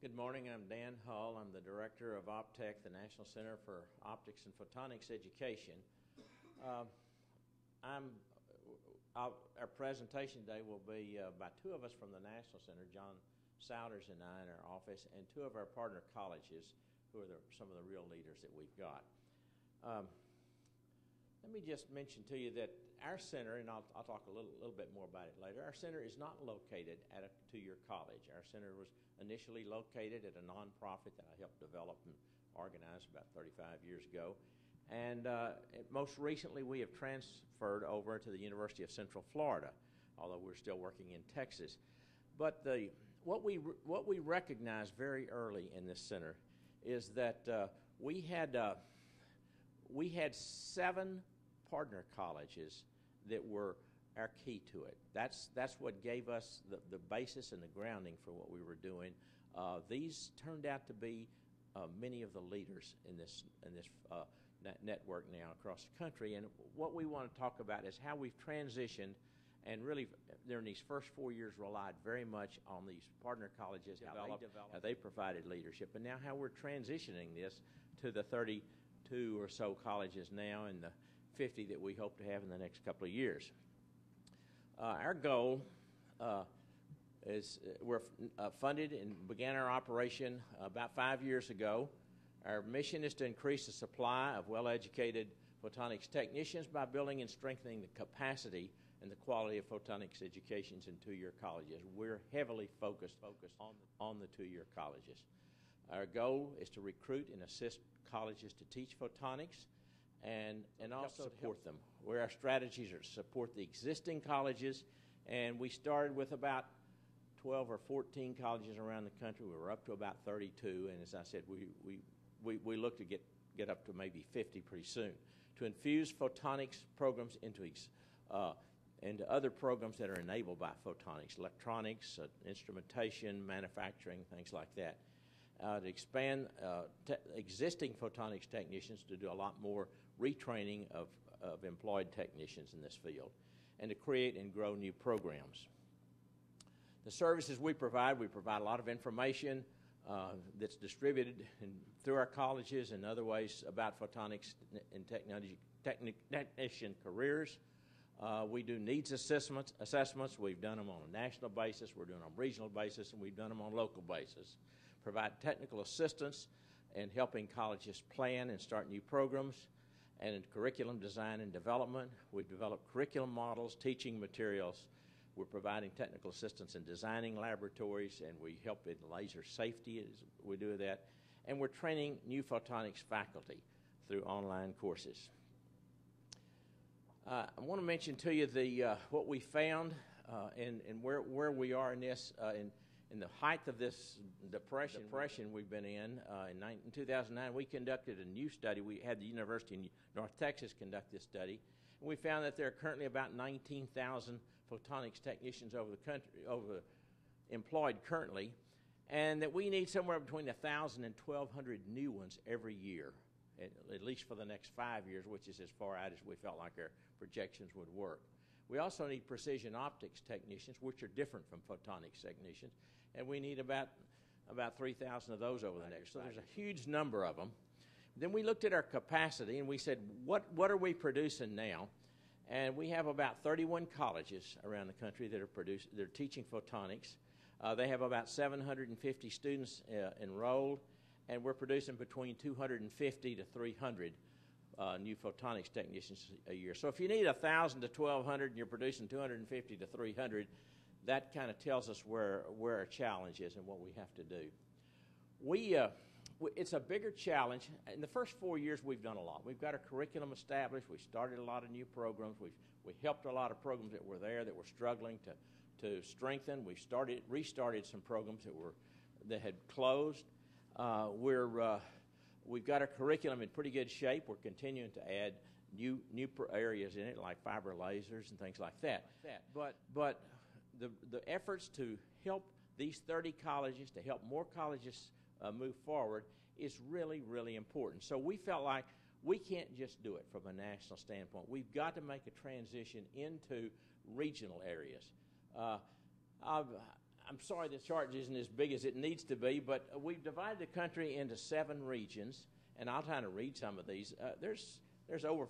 Good morning. I'm Dan Hull. I'm the director of HI-TEC, the National Center for Optics and Photonics Education. Our presentation today will be by two of us from the National Center, John Souders and I in our office, and two of our partner colleges who are some of the real leaders that we've got. Let me just mention to you that our center, and I'll talk a little bit more about it later, our center is not located at a two-year college. Our center was initially located at a nonprofit that I helped develop and organize about 35 years ago. And most recently we have transferred over to the University of Central Florida, although we're still working in Texas. But what we recognized very early in this center is that we had 7 partner colleges that were our key to it. That's what gave us the basis and the grounding for what we were doing. These turned out to be many of the leaders in this network now across the country. And what we want to talk about is how we've transitioned, and really during these first 4 years relied very much on these partner colleges, how they provided leadership, and now how we're transitioning this to the 32 or so colleges now and the 50 that we hope to have in the next couple of years. Our goal is we're funded and began our operation about 5 years ago. Our mission is to increase the supply of well-educated photonics technicians by building and strengthening the capacity and the quality of photonics educations in two-year colleges. We're heavily focused on the two-year colleges. Our goal is to recruit and assist colleges to teach photonics and also support them. Where our strategies are to support the existing colleges, and we started with about 12 or 14 colleges around the country. We were up to about 32, and as I said, we look to get up to maybe 50 pretty soon. To infuse photonics programs into other programs that are enabled by photonics, electronics, instrumentation, manufacturing, things like that. To expand existing photonics technicians to do a lot more retraining of employed technicians in this field, and to create and grow new programs. The services we provide a lot of information that's distributed through our colleges and other ways about photonics and technician careers. We do needs assessments. We've done them on a national basis, we're doing them on a regional basis, and we've done them on a local basis. Provide technical assistance in helping colleges plan and start new programs, and in curriculum design and development. We've developed curriculum models, teaching materials. We're providing technical assistance in designing laboratories, and we help in laser safety as we do that. And we're training new photonics faculty through online courses. I want to mention to you what we found and where we are in this. In the height of this depression we've been in 2009, we conducted a new study. We had the University in North Texas conduct this study, and we found that there are currently about 19,000 photonics technicians over the country, employed currently, and that we need somewhere between 1,000 and 1,200 new ones every year, at least for the next 5 years, which is as far out as we felt like our projections would work. We also need precision optics technicians, which are different from photonics technicians, and we need about 3,000 of those over the next. So there's a huge number of them. Then we looked at our capacity, and we said, what are we producing now? And we have about 31 colleges around the country that are teaching photonics. They have about 750 students enrolled, and we're producing between 250 to 300 new photonics technicians a year. So if you need 1,000 to 1,200 and you're producing 250 to 300, that kind of tells us where our challenge is and what we have to do. It's a bigger challenge. In the first 4 years, we've done a lot. We've got a curriculum established. We started a lot of new programs. We helped a lot of programs that were there that were struggling to strengthen. We've restarted some programs that had closed. We've got our curriculum in pretty good shape. We're continuing to add new areas in it, like fiber lasers and things like that. But the efforts to help these 30 colleges, to help more colleges move forward, is really, really important. So we felt like we can't just do it from a national standpoint. We've got to make a transition into regional areas. I'm sorry the chart isn't as big as it needs to be, but we've divided the country into 7 regions, and I'll try to read some of these. There's over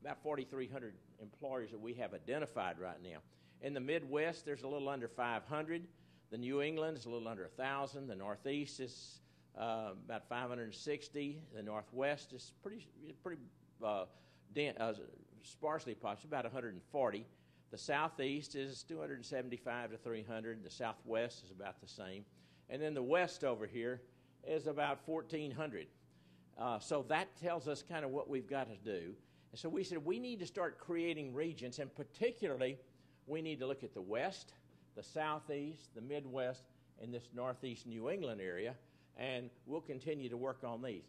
about 4,300 employers that we have identified right now. In the Midwest, there's a little under 500. The New England is a little under 1,000. The Northeast is about 560. The Northwest is pretty sparsely populated, about 140. The Southeast is 275 to 300. The Southwest is about the same. And then the West over here is about 1,400. So that tells us kind of what we've got to do. And so we said we need to start creating regions, and particularly we need to look at the West, the Southeast, the Midwest, and this Northeast New England area, and we'll continue to work on these.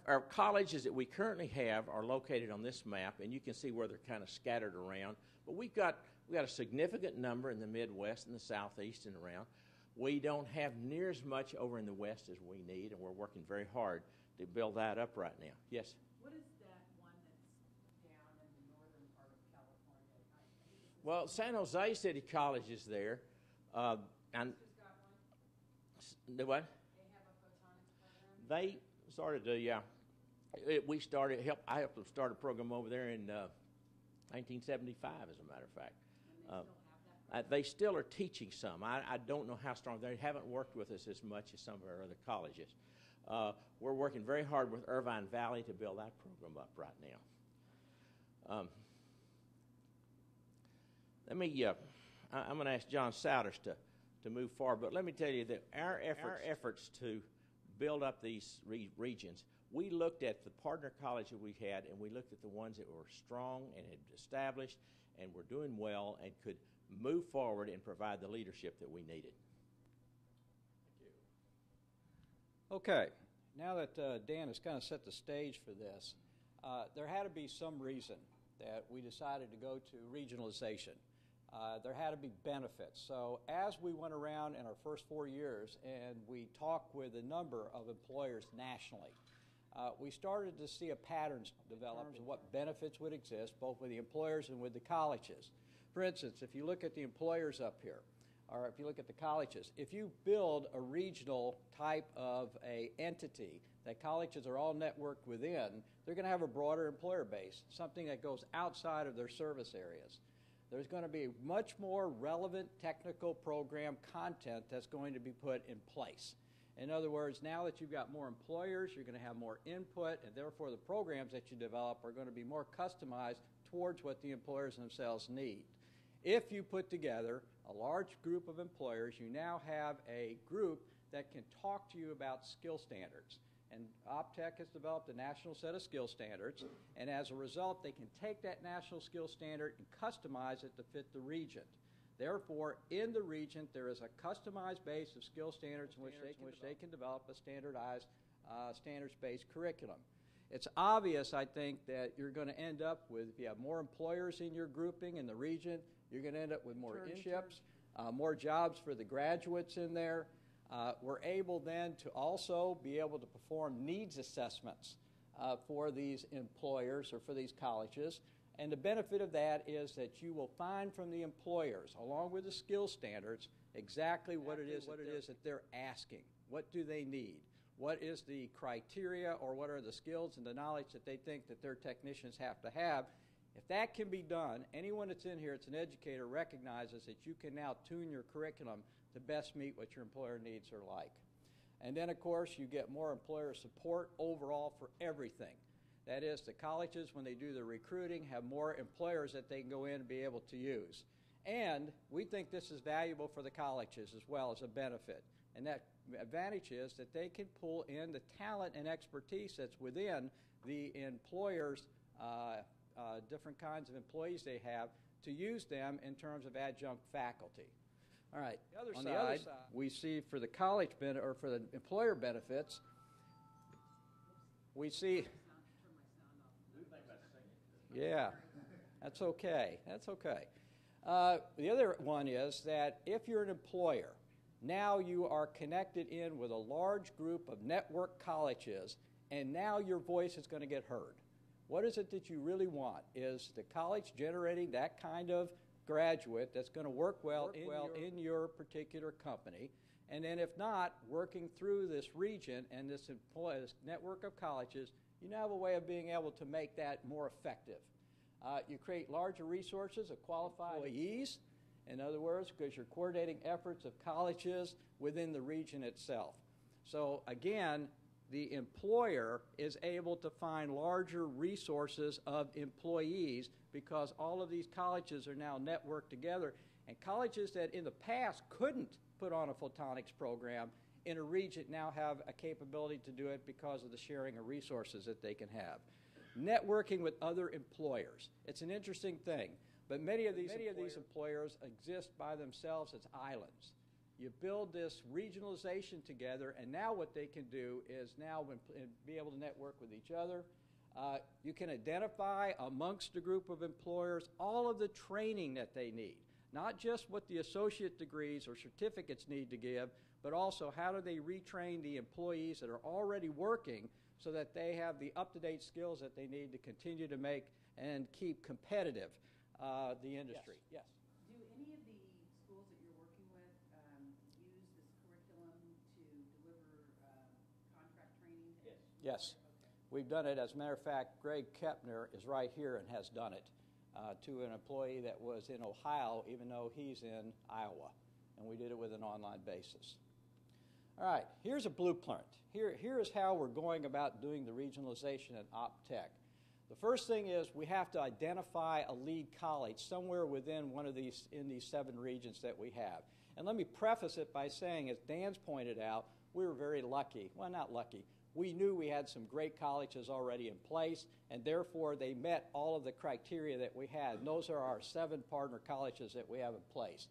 Our colleges that we currently have are located on this map, and you can see where they're kind of scattered around. But we've got a significant number in the Midwest and the Southeast and around. We don't have near as much over in the West as we need, and we're working very hard to build that up right now. Yes? What is that one that's down in the northern part of California? Well, San Jose City College is there. And Got one? the what? They have a photonics program? They started to, yeah. I helped them start a program over there in 1975, as a matter of fact. And they still have that? They still are teaching some. I don't know how strong. They haven't worked with us as much as some of our other colleges. We're working very hard with Irvine Valley to build that program up right now. I'm going to ask John Souders to move forward, but let me tell you that our efforts to build up these regions, we looked at the partner college that we had, and we looked at the ones that were strong and had established and were doing well and could move forward and provide the leadership that we needed. Thank you. Okay, now that Dan has kind of set the stage for this, there had to be some reason that we decided to go to regionalization. There had to be benefits. So as we went around in our first 4 years and we talked with a number of employers nationally, we started to see a pattern develop of what benefits would exist both with the employers and with the colleges. For instance, if you look at the employers up here, or if you look at the colleges, if you build a regional type of a entity that colleges are all networked within, they're going to have a broader employer base, something that goes outside of their service areas. There's going to be much more relevant technical program content that's going to be put in place. In other words, now that you've got more employers, you're going to have more input, and therefore the programs that you develop are going to be more customized towards what the employers themselves need. If you put together a large group of employers, you now have a group that can talk to you about skill standards. And HI-TEC has developed a national set of skill standards, and as a result, they can take that national skill standard and customize it to fit the region. Therefore, in the region, there is a customized base of skill standards in which they can develop a standardized, standards-based curriculum. It's obvious, I think, that you're going to end up with, if you have more employers in your grouping in the region, you're going to end up with more internships, more jobs for the graduates in there. We're able then to also be able to perform needs assessments for these employers or for these colleges. And the benefit of that is that you will find from the employers, along with the skill standards, exactly what it is that they're asking. What do they need? What is the criteria, or what are the skills and the knowledge that they think that their technicians have to have? If that can be done, anyone that's in here that's an educator recognizes that you can now tune your curriculum to best meet what your employer needs are like. And then, of course, you get more employer support overall for everything. That is, the colleges, when they do their recruiting, have more employers that they can go in and be able to use. And we think this is valuable for the colleges as well as a benefit. And that advantage is that they can pull in the talent and expertise that's within the employers' different kinds of employees they have to use them in terms of adjunct faculty. All right. On the other side, we see for the college or for the employer benefits, we see. Yeah, that's okay. That's okay. The other one is that if you're an employer, now you are connected in with a large group of network colleges, and now your voice is going to get heard. What is it that you really want? Is the college generating that kind of graduate that's going to work well in your particular company? And then if not, working through this region and this network of colleges, you now have a way of being able to make that more effective. You create larger resources of qualified employees, in other words, because you're coordinating efforts of colleges within the region itself. So again, the employer is able to find larger resources of employees because all of these colleges are now networked together. And colleges that in the past couldn't put on a photonics program in a region now have a capability to do it because of the sharing of resources that they can have. Networking with other employers. It's an interesting thing, but many of these employers exist by themselves as islands. You build this regionalization together, and now what they can do is now be able to network with each other. You can identify amongst a group of employers all of the training that they need, not just what the associate degrees or certificates need to give, but also how do they retrain the employees that are already working so that they have the up-to-date skills that they need to continue to make and keep competitive the industry. Yes. Do any of the schools that you're working with use this curriculum to deliver contract training? Yes. We've done it. As a matter of fact, Greg Kepner is right here and has done it to an employee that was in Ohio, even though he's in Iowa. And we did it with an online basis. All right, here's a blueprint. Here is how we're going about doing the regionalization at HI-TEC. The first thing is we have to identify a lead college somewhere within one of these 7 regions that we have. And let me preface it by saying, as Dan's pointed out, we were very lucky. Well, not lucky. We knew we had some great colleges already in place, and therefore they met all of the criteria that we had. And those are our 7 partner colleges that we have in place.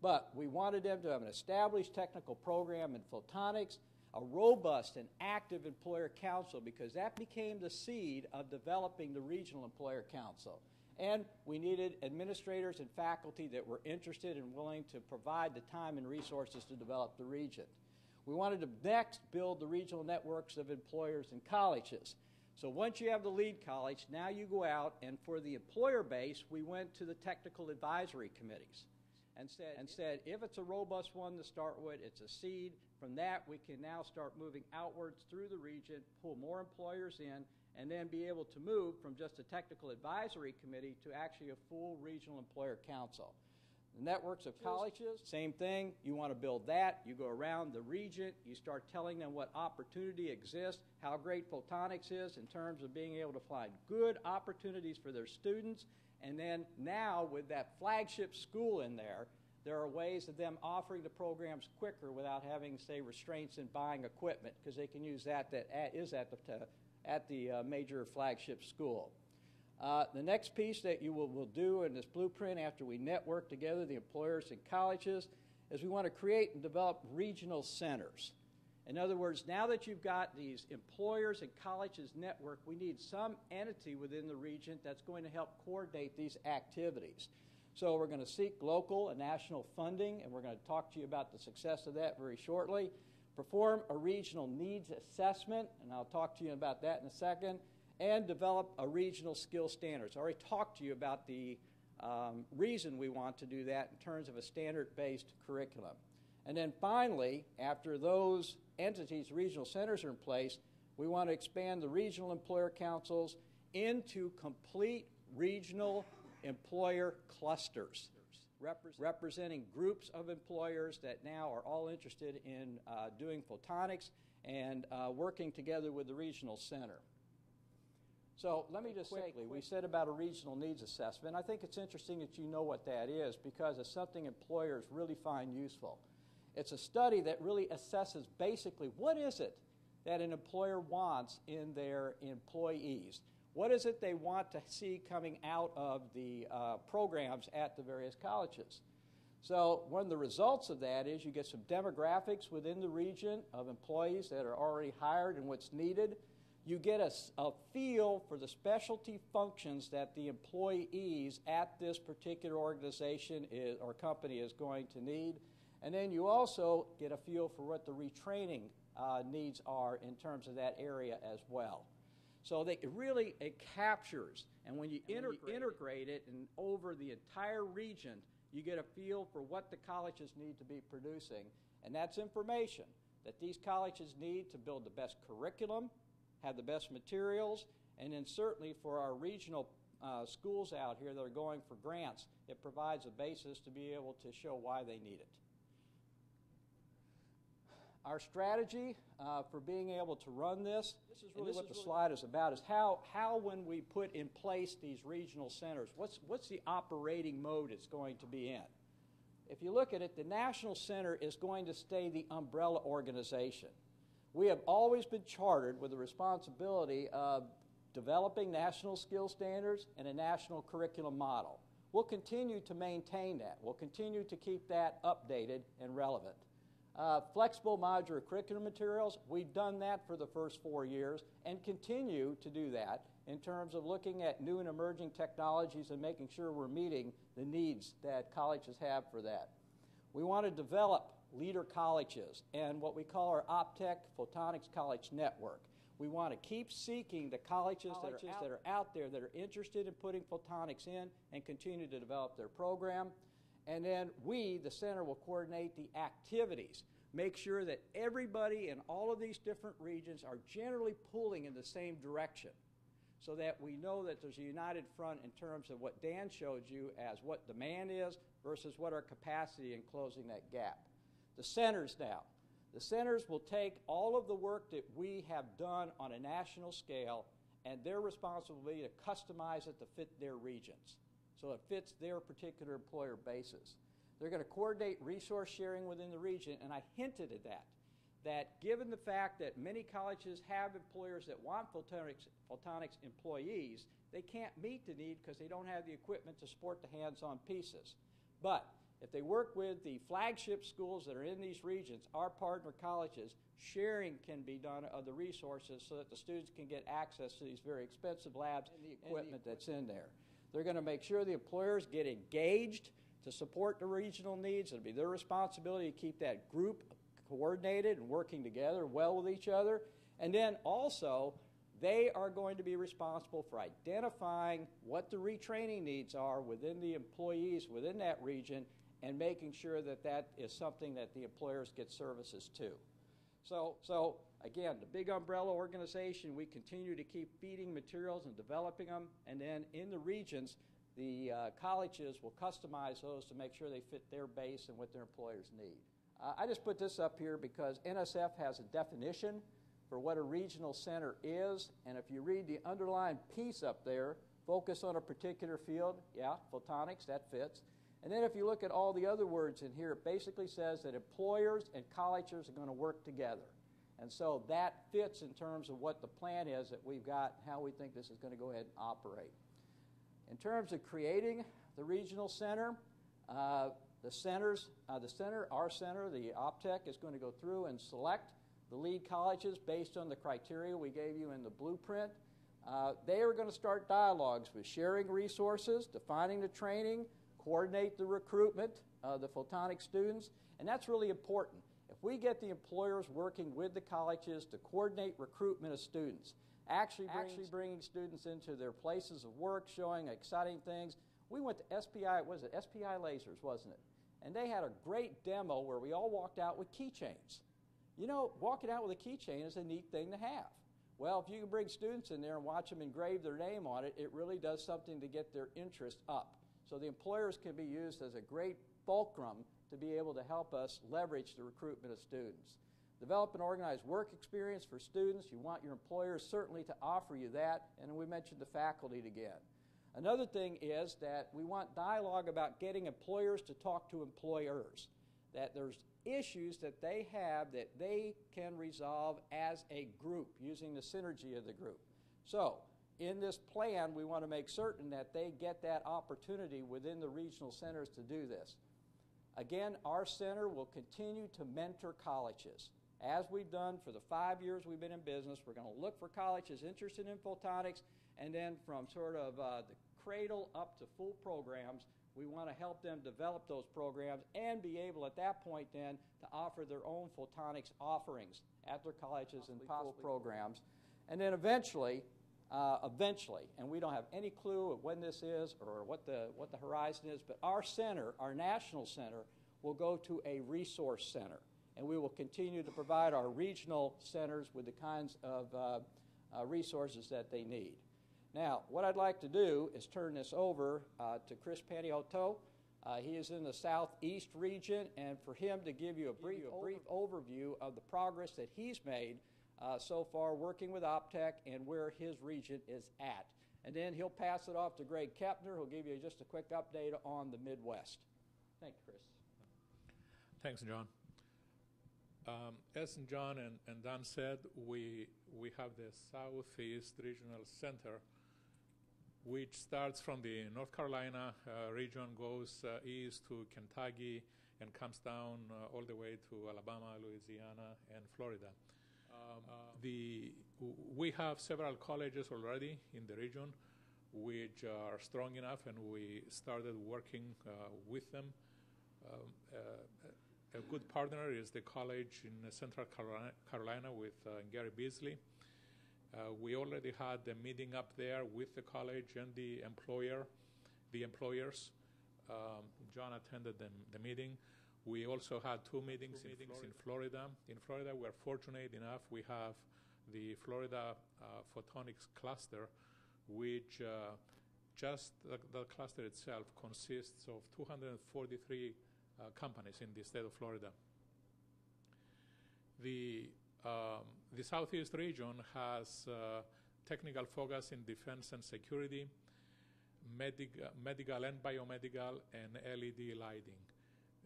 But we wanted them to have an established technical program in photonics, a robust and active employer council, because that became the seed of developing the regional employer council. And we needed administrators and faculty that were interested and willing to provide the time and resources to develop the region. We wanted to next build the regional networks of employers and colleges. So once you have the lead college, now you go out, and for the employer base, we went to the technical advisory committees and said, if it's a robust one to start with, it's a seed. From that, we can now start moving outwards through the region, pull more employers in, and then be able to move from just a technical advisory committee to actually a full regional employer council. The networks of colleges, same thing. You want to build that. You go around the region. You start telling them what opportunity exists, how great photonics is in terms of being able to find good opportunities for their students. And then now with that flagship school in there, there are ways of them offering the programs quicker without having, say, restraints in buying equipment, because they can use that is at the major flagship school. The next piece that you will do in this blueprint after we network together the employers and colleges is we want to create and develop regional centers. In other words, now that you've got these employers and colleges network, we need some entity within the region that's going to help coordinate these activities. So we're going to seek local and national funding, and we're going to talk to you about the success of that very shortly. Perform a regional needs assessment, and I'll talk to you about that in a second, and develop a regional skill standards. I already talked to you about the reason we want to do that in terms of a standard-based curriculum. And then finally, after those entities, regional centers are in place, we want to expand the regional employer councils into complete regional employer clusters, representing groups of employers that now are all interested in doing photonics and working together with the regional center. So let me just say, we said about a regional needs assessment. I think it's interesting that you know what that is, because it's something employers really find useful. It's a study that really assesses basically what is it that an employer wants in their employees. What is it they want to see coming out of the programs at the various colleges? So one of the results of that is you get some demographics within the region of employees that are already hired and what's needed. You get a feel for the specialty functions that the employees at this particular organization or company is going to need. And then you also get a feel for what the retraining needs are in terms of that area as well. So it captures, and when you integrate it and over the entire region, you get a feel for what the colleges need to be producing, and that's information that these colleges need to build the best curriculum, have the best materials, and then certainly for our regional schools out here that are going for grants, it provides a basis to be able to show why they need it. Our strategy for being able to run this is really what the slide is about, is how when we put in place these regional centers, what's the operating mode it's going to be in. If you look at it, the National Center is going to stay the umbrella organization. We have always been chartered with the responsibility of developing national skill standards and a national curriculum model. We'll continue to maintain that. We'll continue to keep that updated and relevant. Flexible modular curriculum materials, we've done that for the first 4 years and continue to do that in terms of looking at new and emerging technologies and making sure we're meeting the needs that colleges have for that. We want to develop leader colleges and what we call our HI-TEC Photonics College Network. We want to keep seeking the colleges that are out there that are interested in putting photonics in and continue to develop their program. And then we, the center, will coordinate the activities, make sure that everybody in all of these different regions are generally pulling in the same direction so that we know that there's a united front in terms of what Dan showed you as what demand is versus what our capacity in closing that gap. The centers now. The centers will take all of the work that we have done on a national scale, and their responsibility to customize it to fit their regions, so it fits their particular employer basis. They're going to coordinate resource sharing within the region, and I hinted at that given the fact that many colleges have employers that want photonics employees, they can't meet the need because they don't have the equipment to support the hands-on pieces. But if they work with the flagship schools that are in these regions, our partner colleges, sharing can be done of the resources so that the students can get access to these very expensive labs and the equipment that's in there. They're going to make sure the employers get engaged to support the regional needs. It'll be their responsibility to keep that group coordinated and working together well with each other. And then also, they are going to be responsible for identifying what the retraining needs are within the employees within that region and making sure that that is something that the employers get services to. So again, the big umbrella organization, we continue to keep feeding materials and developing them, and then in the regions, the colleges will customize those to make sure they fit their base and what their employers need. I just put this up here because NSF has a definition for what a regional center is, and if you read the underlined piece up there, focus on a particular field, yeah, photonics, that fits. And then if you look at all the other words in here, it basically says that employers and colleges are going to work together. And so that fits in terms of what the plan is that we've got and how we think this is going to go ahead and operate. In terms of creating the regional center, our center, the HI-TEC, is going to go through and select the lead colleges based on the criteria we gave you in the blueprint. They are going to start dialogues with sharing resources, defining the training, coordinate the recruitment of the photonic students, and that's really important. If we get the employers working with the colleges to coordinate recruitment of students, actually bringing students into their places of work, showing exciting things. We went to SPI, SPI Lasers, wasn't it? And they had a great demo where we all walked out with keychains. You know, walking out with a keychain is a neat thing to have. Well, if you can bring students in there and watch them engrave their name on it, it really does something to get their interest up. So the employers can be used as a great fulcrum to be able to help us leverage the recruitment of students. Develop and organize work experience for students. You want your employers certainly to offer you that, and we mentioned the faculty again. Another thing is that we want dialogue about getting employers to talk to employers, that there's issues that they have that they can resolve as a group using the synergy of the group. So in this plan, we want to make certain that they get that opportunity within the regional centers to do this. Again, our center will continue to mentor colleges. As we've done for the 5 years we've been in business, we're going to look for colleges interested in photonics, and then from sort of the cradle up to full programs, we want to help them develop those programs and be able at that point then to offer their own photonics offerings at their colleges and possible programs. And then eventually, eventually, and we don't have any clue of when this is or what the horizon is, but our center, our national center, will go to a resource center, and we will continue to provide our regional centers with the kinds of resources that they need. Now, what I'd like to do is turn this over to Chris Paniotto. He is in the southeast region, and for him to give you a brief overview of the progress that he's made so far working with HI-TEC and where his region is at. And then he'll pass it off to Greg Kepner, who'll give you just a quick update on the Midwest. Thank you, Chris. Thanks, John. As John and Dan said, we have the Southeast Regional Center, which starts from the North Carolina region, goes east to Kentucky, and comes down all the way to Alabama, Louisiana, and Florida. We have several colleges already in the region which are strong enough, and we started working with them. A good partner is the college in Central Carolina with Gary Beasley. We already had a meeting up there with the college and the employers. John attended the meeting. We also had two meetings in Florida. In Florida, we're fortunate enough. We have the Florida Photonics Cluster, which just the cluster itself consists of 243 companies in the state of Florida. The Southeast region has technical focus in defense and security, medical and biomedical, and LED lighting.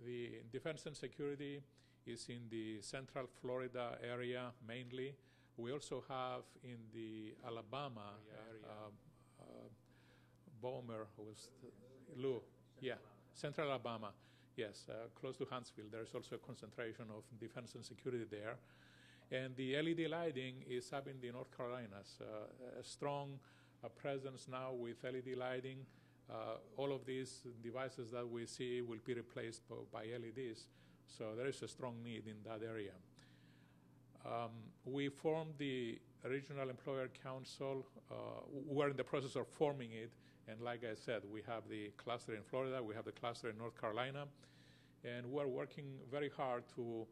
The defense and security is in the central Florida area mainly. We also have in the Alabama area, Bomer, Lou, yeah, central Alabama, yes, close to Huntsville. There's also a concentration of defense and security there. And the LED lighting is up in the North Carolinas. A strong presence now with LED lighting. All of these devices that we see will be replaced by LEDs. So there is a strong need in that area. We formed the Regional Employer Council. We're in the process of forming it. And like I said, we have the cluster in Florida. We have the cluster in North Carolina. And we're working very hard to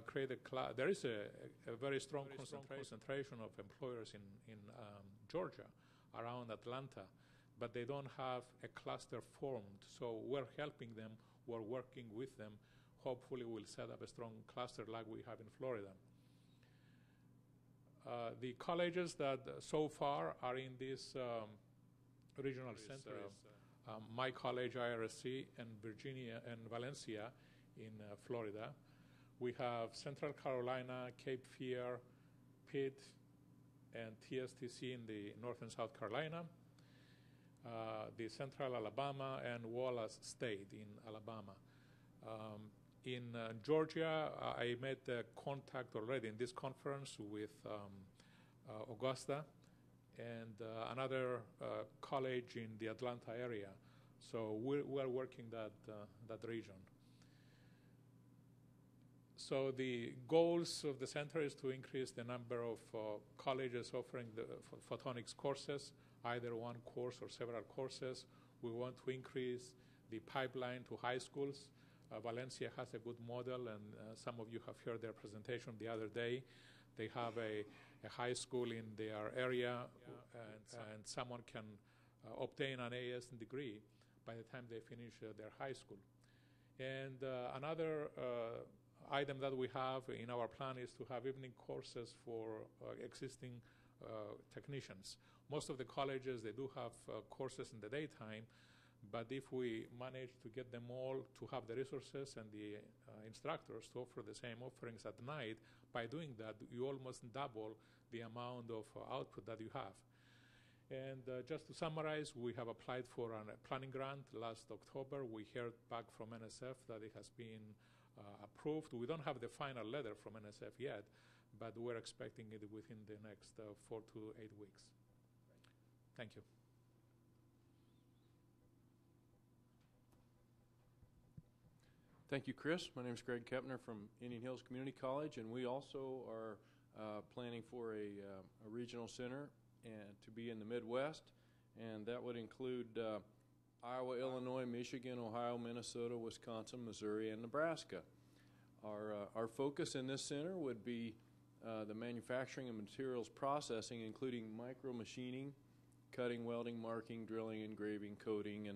create there is a very strong concentration of employers in Georgia, around Atlanta, but they don't have a cluster formed. So we're helping them, we're working with them. Hopefully we'll set up a strong cluster like we have in Florida. The colleges that so far are in this regional center, my college, IRSC, and Virginia and Valencia in Florida. We have Central Carolina, Cape Fear, Pitt, and TSTC in the North and South Carolina, the Central Alabama, and Wallace State in Alabama. In Georgia, I made contact already in this conference with Augusta and another college in the Atlanta area. So we're working that region. So the goals of the center is to increase the number of colleges offering the photonics courses, either one course or several courses. We want to increase the pipeline to high schools. Valencia has a good model, and some of you have heard their presentation the other day. They have a high school in their area, and someone can obtain an AS degree by the time they finish their high school. And another item that we have in our plan is to have evening courses for existing technicians. Most of the colleges, they do have courses in the daytime, but if we manage to get them all to have the resources and the instructors to offer the same offerings at night, by doing that, you almost double the amount of output that you have. And just to summarize, we have applied for a planning grant last October. We heard back from NSF that it has been approved. We don't have the final letter from NSF yet, but we're expecting it within the next 4 to 8 weeks. Thank you. Thank you, Chris. My name is Greg Kepner from Indian Hills Community College, and we also are planning for a regional center and to be in the Midwest, and that would include Iowa, Illinois, Michigan, Ohio, Minnesota, Wisconsin, Missouri, and Nebraska. Our focus in this center would be the manufacturing and materials processing, including micro machining, cutting, welding, marking, drilling, engraving, coating,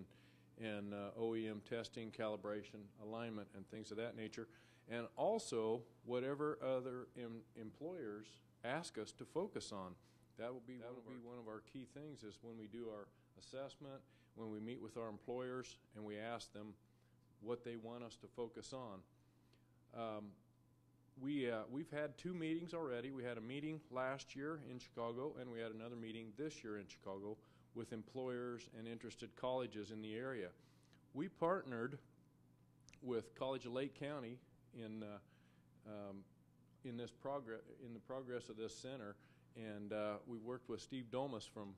and OEM testing, calibration, alignment, and things of that nature. And also whatever other employers ask us to focus on. That will be one of our key things is when we do our assessment, when we meet with our employers and we ask them what they want us to focus on. We've had 2 meetings already. We had a meeting last year in Chicago, and we had another meeting this year in Chicago with employers and interested colleges in the area. We partnered with College of Lake County in the progress of this center, and we worked with Steve Domas from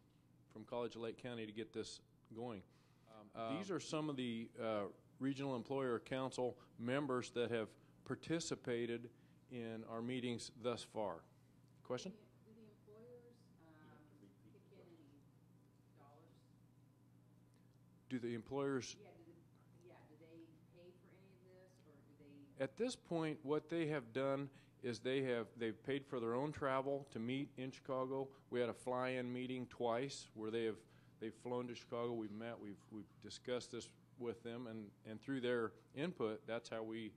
College of Lake County to get this going. These are some of the Regional Employer Council members that have participated in our meetings thus far. Question? Do the employers kick in any dollars? Do the employers? Yeah, do they pay for any of this, or do they? At this point, what they have done is they've paid for their own travel to meet in Chicago. We had a fly-in meeting twice where they've flown to Chicago. We've met. We've discussed this with them, and through their input, that's how we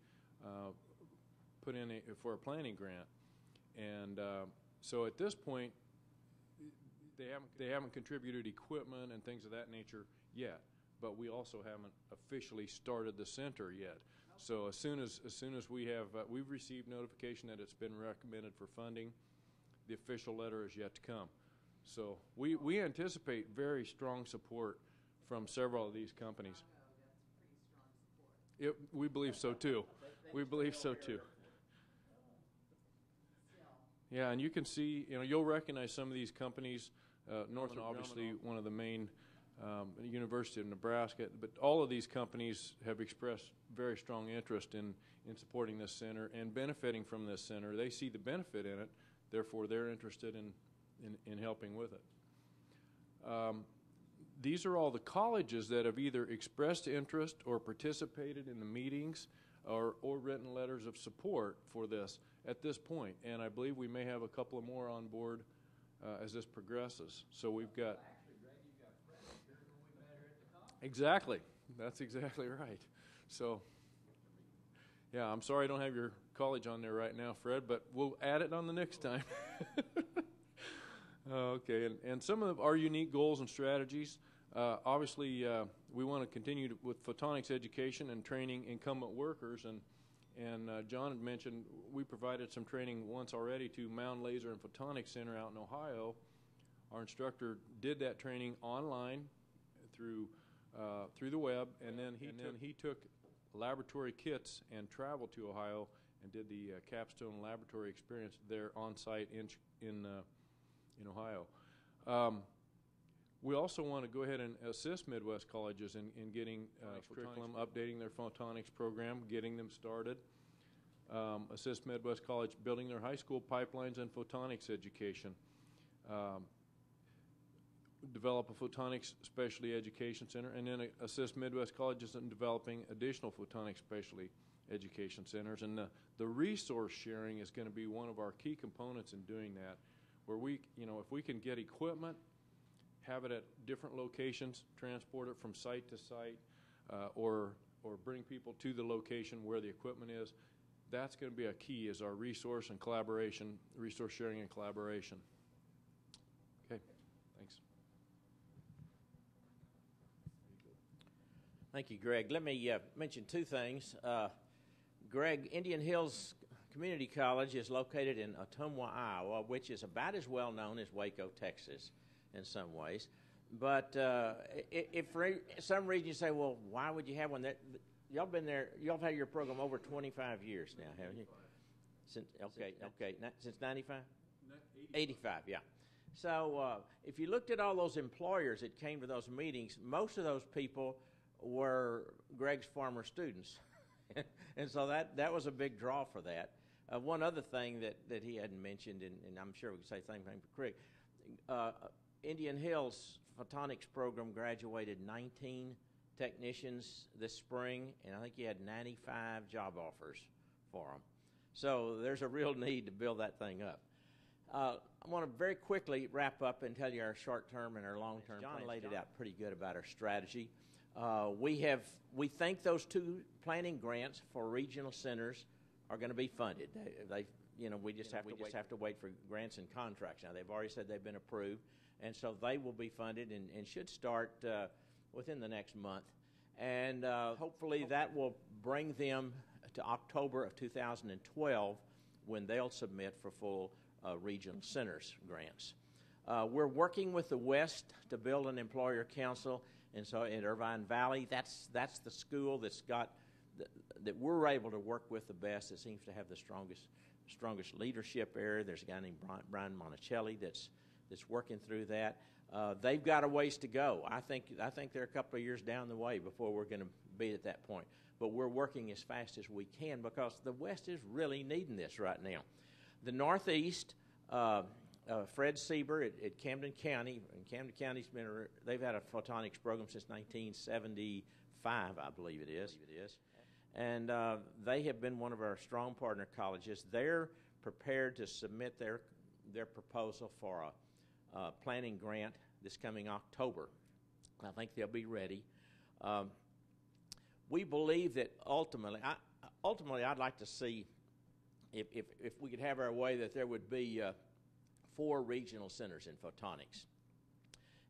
put in for a planning grant. And so at this point, they haven't contributed equipment and things of that nature yet. But we also haven't officially started the center yet. So as soon as we have, we've received notification that it's been recommended for funding. The official letter is yet to come. So we anticipate very strong support from several of these companies. That's pretty strong support. We believe so too. We believe so too. Yeah, and you can see, you'll recognize some of these companies. Northern, obviously, one of the main University of Nebraska, but all of these companies have expressed very strong interest in supporting this center and benefiting from this center. They see the benefit in it, therefore they're interested in helping with it. These are all the colleges that have either expressed interest or participated in the meetings or written letters of support for this at this point. And I believe we may have a couple of more on board as this progresses. So we've got... Exactly. That's exactly right. So, yeah, I'm sorry I don't have your college on there right now, Fred, but we'll add it on the next time. Okay, and some of our unique goals and strategies, obviously we want to continue with photonics education and training incumbent workers, and John had mentioned we provided some training once already to Mound Laser and Photonics Center out in Ohio. Our instructor did that training online through the web, and then he took laboratory kits and traveled to Ohio and did the capstone laboratory experience there on site in Ohio. We also want to go ahead and assist Midwest colleges in getting curriculum, updating their photonics program, getting them started. Assist Midwest College building their high school pipelines and photonics education. Develop a photonics specialty education center, and then assist Midwest colleges in developing additional photonics specialty education centers. And the resource sharing is going to be one of our key components in doing that, where we, if we can get equipment, have it at different locations, transport it from site to site, or bring people to the location where the equipment is, that's going to be a key, is our resource and collaboration, resource sharing and collaboration. Okay, thanks. Thank you, Greg. Let me mention 2 things. Greg, Indian Hills Community College is located in Ottumwa, Iowa, which is about as well known as Waco, Texas, in some ways. But if for some reason you say, well, why would you have one? Y'all been there. Y'all have had your program over 25 years now, haven't you? Since since 95? 85, yeah. So if you looked at all those employers that came to those meetings, most of those people were Greg's former students. And so that was a big draw for that. One other thing that he hadn't mentioned, and I'm sure we could say the same thing for Craig, Indian Hills Photonics program graduated 19 technicians this spring, and I think you had 95 job offers for them. So there's a real need to build that thing up. I want to very quickly wrap up and tell you our short-term and our long-term plans. John laid it out pretty good about our strategy. We think those 2 planning grants for regional centers are going to be funded. We just have to wait for grants and contracts. Now they've already said they've been approved, and so they will be funded and should start within the next month. And hopefully that will bring them to October of 2012 when they'll submit for full regional centers grants. We're working with the West to build an employer council, and so in Irvine Valley, that's the school that's got that we're able to work with the best. It seems to have the strongest leadership area. There's a guy named Brian Monticelli that's working through that. They've got a ways to go. I think they're a couple of years down the way before we're going to be at that point. But we're working as fast as we can because the West is really needing this right now. The Northeast, Fred Sieber at Camden County, and Camden County's they've had a photonics program since 1975, I believe it is. And they have been one of our strong partner colleges. They're prepared to submit their proposal for a planning grant this coming October. I think they'll be ready. We believe that ultimately, I'd like to see if we could have our way that there would be 4 regional centers in photonics.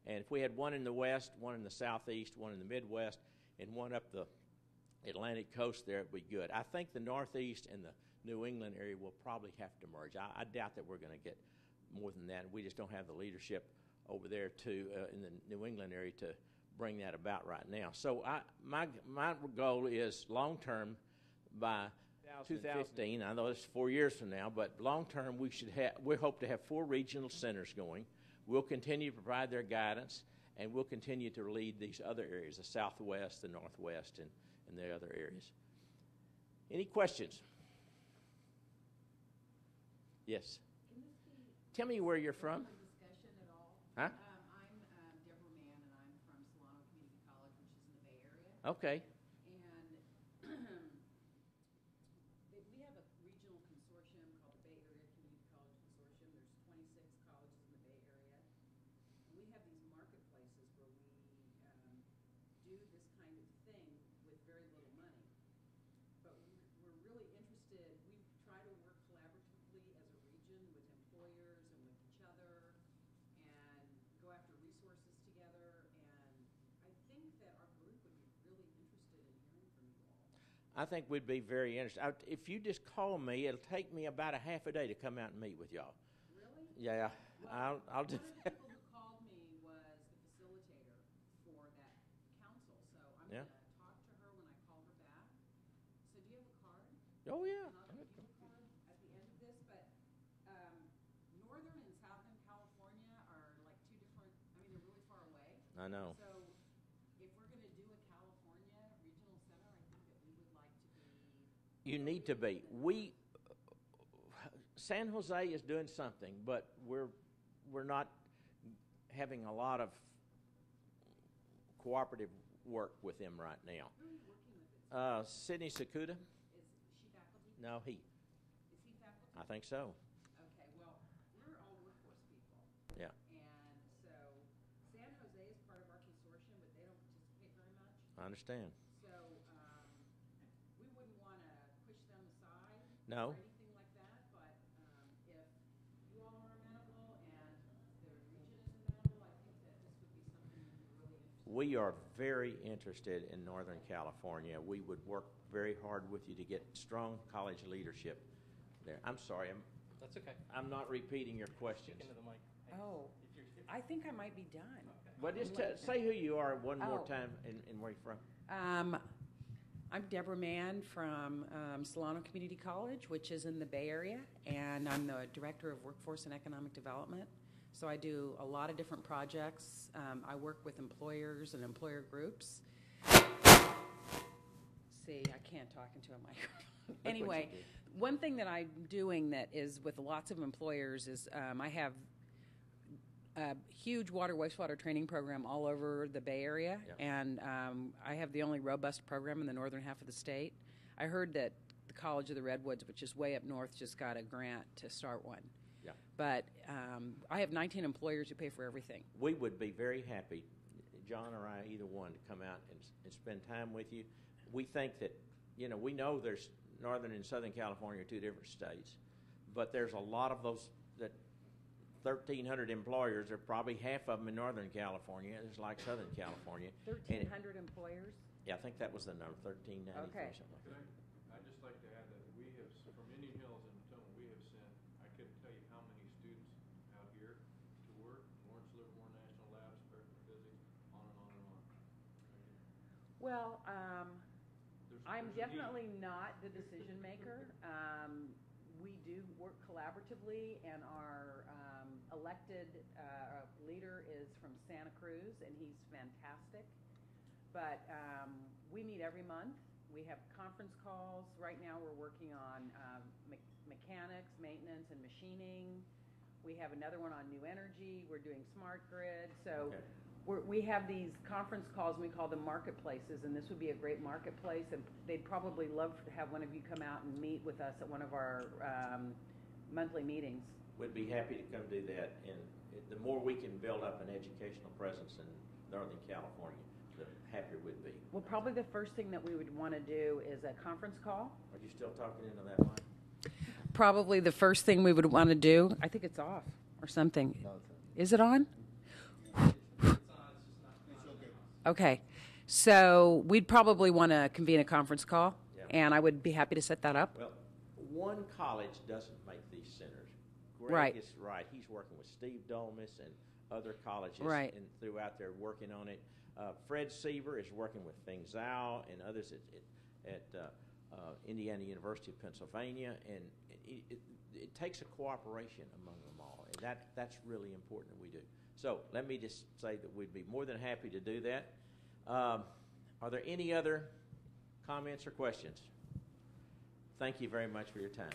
And if we had one in the West, one in the Southeast, one in the Midwest, and one up the Atlantic coast there, it'd be good. I think the Northeast and the New England area will probably have to merge. I doubt that we're going to get more than that. We just don't have the leadership over there in the New England area to bring that about right now. So my goal is long-term by 2015. I know it's 4 years from now, but long-term we hope to have 4 regional centers going. We'll continue to provide their guidance, and we'll continue to lead these other areas, the Southwest, the Northwest, and the other areas. Any questions? Yes. Tell me where you're from. Discussion at all? Huh? I'm Deborah Mann, and I'm from Solano Community College, which is in the Bay Area. Okay. And we have a regional consortium called the Bay Area Community College Consortium. There's 26 colleges in the Bay Area. And we have these marketplaces where we do this kind of thing with very little money. But we're really interested. We try to work collaboratively as a region with employers and with each other and go after resources together. And I think that our group would be really interested in hearing from you all. I think we'd be very interested. If you just call me, it'll take me about a half a day to come out and meet with y'all. Really? Yeah, Well, I'll do one of the people who called me was the facilitator for that council, so I'm Yeah. going to talk to her when I call her back. So do you have a card? Oh, yeah. And I'll give you a card at the end of this, but Northern and Southern California are like 2 different, they're really far away. I know. So if we're going to do a California regional center, I think that we would like to be. You need to be. San Jose is doing something, but we're not having a lot of cooperative work with them right now. Who are you working with? Sidney Sakuda? Is she faculty? No, he. Is he faculty? I think so. Okay, well, we're all workforce people. Yeah. And so San Jose is part of our consortium, but they don't participate very much. I understand. So we wouldn't want to push them aside No. or anything like that. But if you all are amenable and the region is amenable, I think that this would be something that would be really interesting. We are very interested in Northern California. We would work very hard with you to get strong college leadership there. I'm sorry, That's okay. I'm not repeating your questions. Speak into the mic. Hey, Oh, if I think I might be done. But just say who you are one more Oh. time and where you're from. I'm Deborah Mann from Solano Community College, which is in the Bay Area, and I'm the Director of Workforce and Economic Development. So I do a lot of different projects. I work with employers and employer groups. See, I can't talk into a microphone. Anyway, one thing that I'm doing that is with lots of employers is I have a huge wastewater training program all over the Bay Area, and I have the only robust program in the northern half of the state. I heard that the College of the Redwoods, which is way up north, just got a grant to start one. Yeah. But I have 19 employers who pay for everything. We would be very happy, John or I, either one, to come out and spend time with you. We think that, we know there's Northern and Southern California are two different states, but there's a lot of those, that 1,300 employers, are probably half of them in Northern California. It's like Southern California. 1,300 employers? Yeah, I think that was the number, 1,393 Okay. or something like that. I'd just like to add that we have, from Indian Hills and Matoma, we have sent, I couldn't tell you how many students out here to work, Lawrence Livermore National Labs, Berkeley Physics, on and on and on. Well, I'm there's a need. definitely not the decision maker. We do work collaboratively, and our elected leader is from Santa Cruz, and he's fantastic. But we meet every month. We have conference calls. Right now we're working on mechanics, maintenance, and machining. We have another one on new energy. We're doing smart grid. So we have these conference calls, and we call them marketplaces, and this would be a great marketplace, and they'd probably love to have one of you come out and meet with us at one of our monthly meetings. We'd be happy to come do that, and the more we can build up an educational presence in Northern California, the happier we'd be. Well, probably the first thing that we would want to do is a conference call. Are you still talking into that mic? Probably the first thing we would want to do, I think it's off or something. Is it on? Okay. So we'd probably want to convene a conference call, and I would be happy to set that up. Well, one college doesn't make these centers. Greg Right. is right. He's working with Steve Dolmas and other colleges Right. and throughout there working on it. Fred Seaver is working with Feng Zhao and others at Indiana University of Pennsylvania, and it takes a cooperation among them all, and that's really important that we do. So let me just say that we'd be more than happy to do that. Are there any other comments or questions? Thank you very much for your time.